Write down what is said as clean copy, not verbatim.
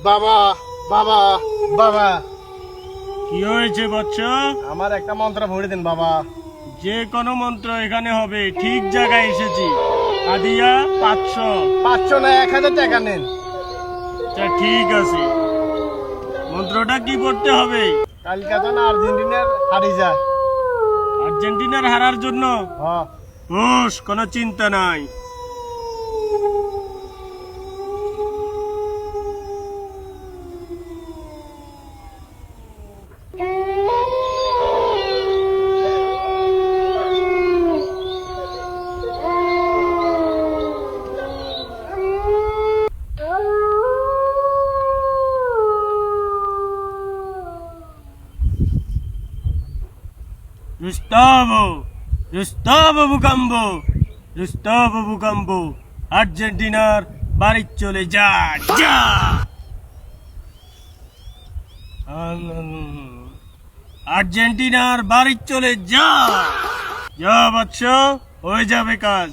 বাবা বাবা বাবা, কি হয়েছে বৎস? আমার একটা মন্ত্র ভরে দিন বাবা। যে কোনো মন্ত্র এখানে হবে, ঠিক জায়গায় এসেছি। আদিয়া 500। 500 না 1000 টাকা নেন। আচ্ছা ঠিক আছে, মন্ত্রটা কি পড়তে হবে? কালকে তো না আর্জেন্টিনার হারি যায়। আর্জেন্টিনার হারার জন্য? হ্যাঁ হুশ, কোনো চিন্তা নাই। Gustavo, Gustavo Bucambo, Gustavo Bucambo, আর্জেন্টিনার বাড়ি চলে যা যা। আর্জেন্টিনার বাড়ি চলে যা যা বাচ্চা, হয়ে যাবে কাজ।